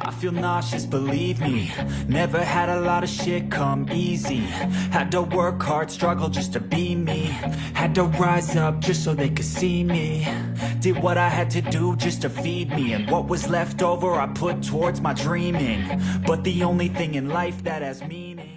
I feel nauseous, believe me. Never had a lot of shit come easy. Had to work hard, struggle just to be me. Had to rise up just so they could see me. Did what I had to do just to feed me. And what was left over I put towards my dreaming. But the only thing in life that has meaning.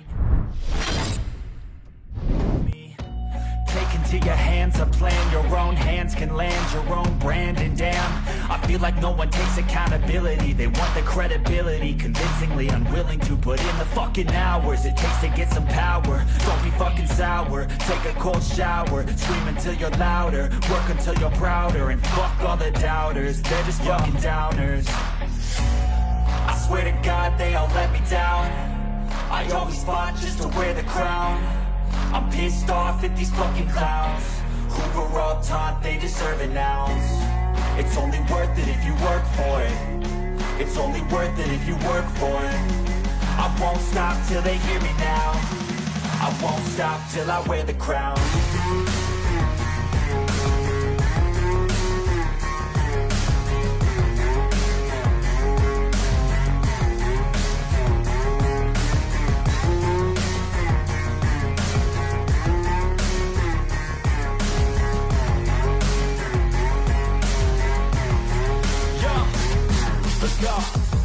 Take into your hands a plan. Your own hands can land your own brand. And damn, I feel like no one takes accountability. They want the credibility, convincingly unwilling to put in the fucking hours it takes to get some power. Don't be fucking sour, take a cold shower. Scream until you're louder, work until you're prouder. And fuck all the doubters, they're just fucking downers. I swear to God they all let me down. I always fought just to wear the crown. I'm pissed off at these fucking clowns who were all taught they deserve an ounce. It's only worth it if you work for it. It's only worth it if you work for it. I won't stop till they hear me now. I won't stop till I wear the crown.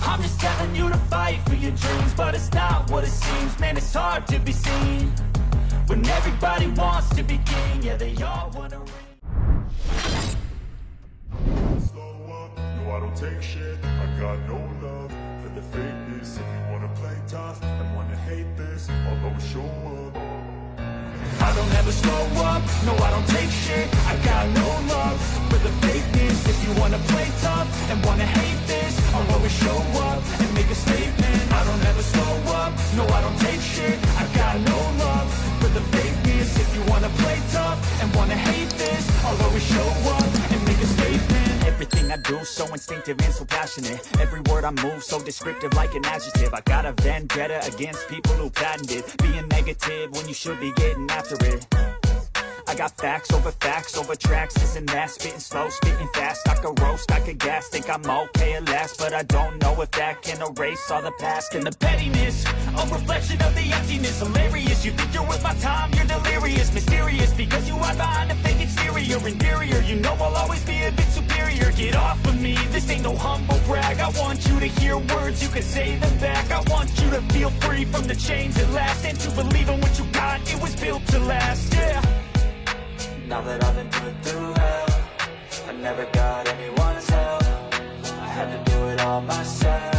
I'm just telling you to fight for your dreams, but it's not what it seems. Man, it's hard to be seen when everybody wants to be king. Yeah, they all wanna ring. Slow up, no I don't take shit. I got no love for the fakeness. If you wanna play tough and wanna hate this, I'll always show up. I don't ever slow up, no I don't take shit. I got no love for the fakeness. If you wanna play tough and wanna hate this, I'll always show up and make a statement. I don't ever slow up, no I don't take shit. I got no love for the fakeness. If you wanna play tough and wanna hate this, I'll always show up and make a statement. Everything I do so instinctive and so passionate. Every word I move so descriptive like an adjective. I got a vendetta against people who patented being negative when you should be getting after it. I got facts over tracks, this and that. Spitting slow, spitting fast. I could roast, I could gas. Think I'm okay at last, but I don't know if that can erase all the past. And the pettiness, a reflection of the emptiness. Hilarious, you think you're worth my time, you're delirious. Mysterious, because you hide behind a fake exterior. Inferior, you know I'll always be a bit superior. Get off of me, this ain't no humble brag. I want you to hear words, you can say them back. I want you to feel free from the chains at last, and to believe in what you got, it was built to last, yeah. Now that I've been put through hell, I never got anyone's help. I had to do it all myself.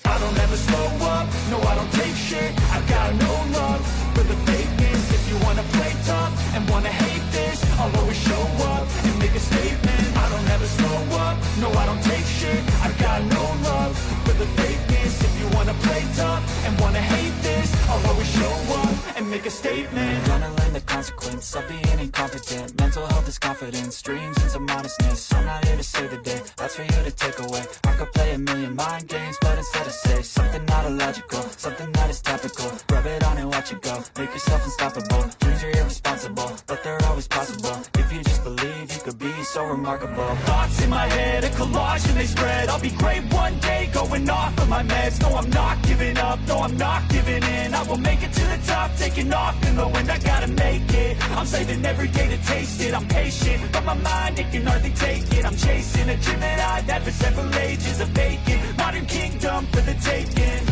I don't ever slow up, no I don't take shit. I got no love for the fakeness. If you wanna play tough and wanna hate this, I'll always show up and make a statement. I don't ever slow up, no I don't take shit. I got no love for the fakeness. If you wanna play tough and wanna hate this, I'll always show up and make a statement. Gonna learn the consequence of being incompetent. Mental health is confidence, dreams and some modestness. I'm not here to save the day, that's for you to take away. I could play a million mind games, but instead I say something not illogical, something that is topical. Rub it on and watch it go, make yourself unstoppable. Dreams are irresponsible, but they're always possible. If you just believe, you could be so remarkable. Thoughts in my head, a collage and they spread. I'll be great one day, going off of my meds. No, I'm not giving up, no, I'm not giving in. I will make it to the top, taking off in the wind. I gotta make it, I'm saving every day to taste it. I'm patient, but my mind, it can hardly take it. I'm chasing a dream that I've had for several ages. A vacant, modern kingdom for the taking.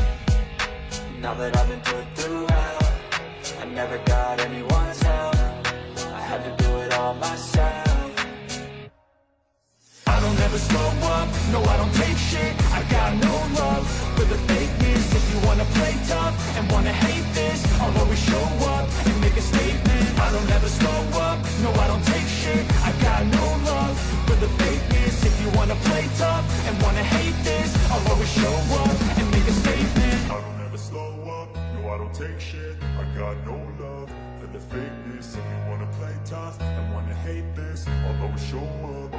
Now that I've been put through hell, I never got anyone's help. I had to do it all myself. I don't ever slow up, no I don't take shit. I got no love for the fakeness. If you wanna play tough and wanna hate this, I'll always show up and make a statement. I don't ever slow up, no I don't take shit. I got no love for the fakeness. If you wanna play tough and wanna hate this, I'll always show up and make a statement. I don't ever slow up, no I don't take shit. I got no love for the fakeness. If you wanna play tough and wanna hate this, I'll always show up.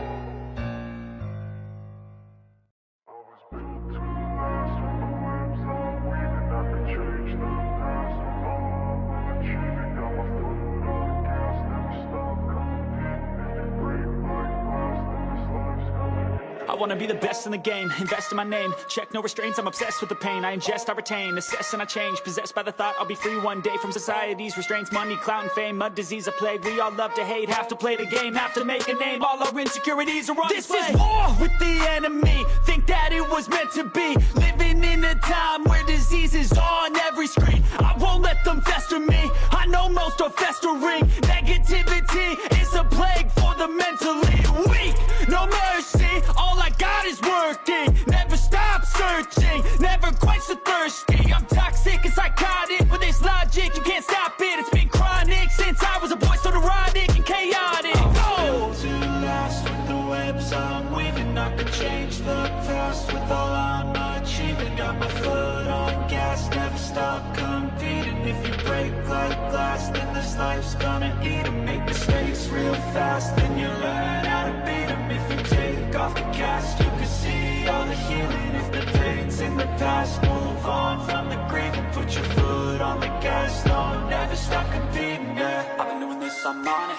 I wanna be the best in the game, invest in my name. Check no restraints, I'm obsessed with the pain. I ingest, I retain, assess and I change. Possessed by the thought I'll be free one day from society's restraints. Money, clout and fame, a disease, a plague. We all love to hate, have to play the game, have to make a name. All our insecurities are on display. This is war with the enemy, think that it was meant to be. Living in a time where disease is on every screen. I won't let them fester me, I know most are festering. Negativity is a plague for the mentally weak. No mercy, all I got is working. Never stop searching, never quench the thirsty. I'm toxic and psychotic, with this logic you can't stop it. It's been chronic since I was a boy, so neurotic and chaotic. I'm built to last with the webs I'm weaving. I could change the past with all I'm achieving. Got my foot on gas, never stop competing. If you break like glass, then this life's gonna eat 'em. Make mistakes real fast, then you learn how to beat 'em. If you take off the cast, you can see all the healing. If the pain's in the past, move on from the grieving. Put your foot on the gas, no, never stop competing, yeah. I've been doing this, I'm on it.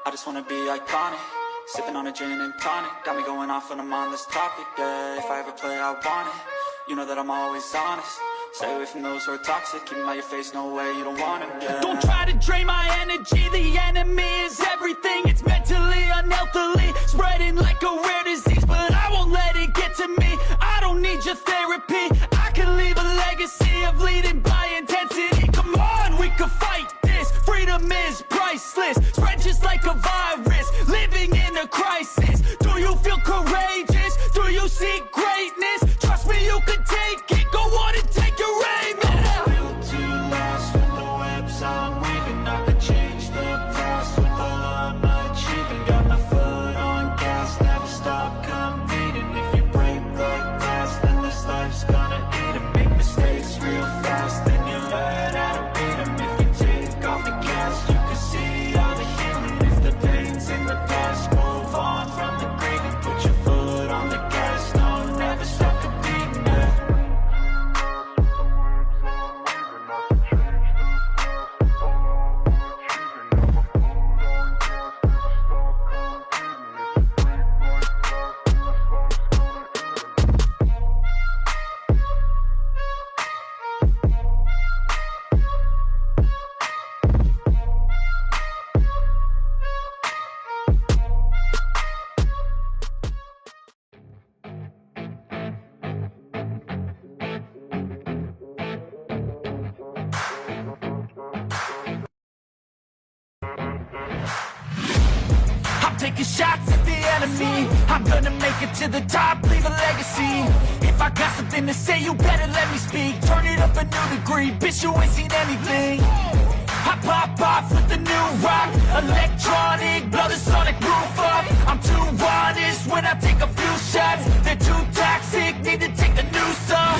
I just wanna be iconic. Sipping on a gin and tonic, got me going off when I'm on this topic, yeah. If I ever play, I want it. You know that I'm always honest. Stay away from those who are toxic. Keep them out your face, no way, you don't want them, yeah. Don't try to drain my energy. The enemy is everything. It's mentally, unhealthily, spreading like a rare disease. But I won't let it get to me. I don't need your therapy. I can leave a legacy of leading by intensity. Come on, we can fight this. Freedom is priceless. Spread just like a virus. Living in a crisis. Do you feel courageous? Do you seek greatness? Trust me, you can take it. Go on and take your aim. I'm built to last with the webs I'm weaving. I could change the past with all I'm achieving. Got my foot on gas, never stop competing. If you break like glass, then this life's gonna eat 'em. Make mistakes real fast, then you learn how to beat 'em. If you take off the gas, you can see all the healing. If the pain's in the past, move on from the grieving. Put your foot on the gas, no, never stop competing, yeah. Taking shots at the enemy. I'm gonna make it to the top, leave a legacy. If I got something to say, you better let me speak. Turn it up a new degree, bitch, you ain't seen anything. I pop off with the new rock, electronic, blow the sonic roof up. I'm too honest when I take a few shots. They're too toxic, need to take the noose off.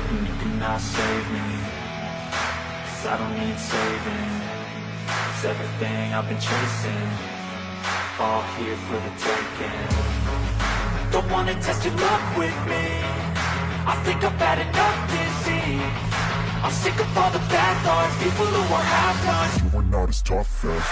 And you cannot save me, 'cause I don't need saving. It's everything I've been chasing, all here for the taking. Don't wanna test your luck with me, I think I've had enough disease. I'm sick of all the bad thoughts, people who are half-nots. You are not as tough as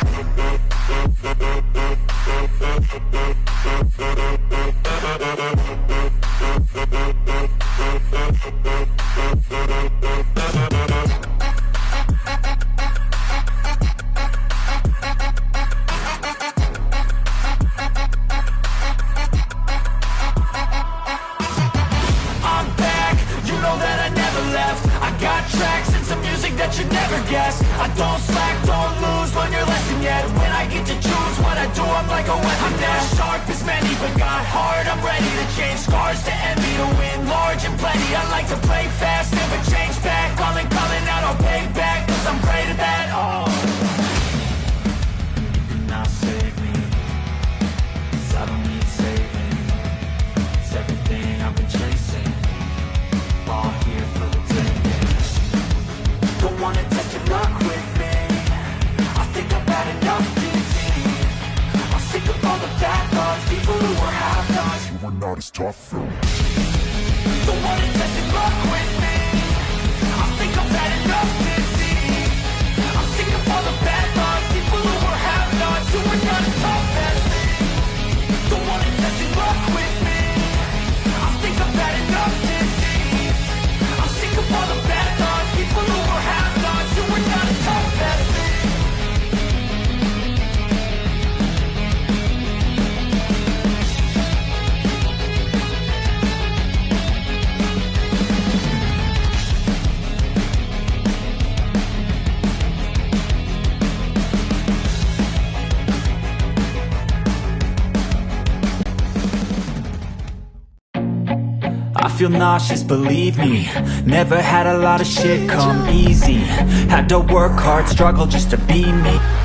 that you never guess. I don't slack, don't lose, learn your lesson yet. When I get to choose what I do, I'm like a weapon. I'm not sharp as many, but got heart. I'm ready to change scars to envy, to win large and plenty. I like to play fast, never change back. Calling out, I'll pay back, 'cause I'm great at that. Oh, you cannot save me, 'cause I don't need saving. It's everything I've been chasing, all here for the taking. Don't wanna test your luck with me, I think I've had enough disease. I'm sick of all the bad thoughts, people who are half-nots. you are not as tough as Don't wanna test your luck with me, I think I've had enough disease. I'm sick of all the bad thoughts, people who are half-nots, who are not as tough as me. Don't wanna test your luck with me, I feel nauseous, believe me. Never had a lot of shit come easy. Had to work hard, struggle just to be me.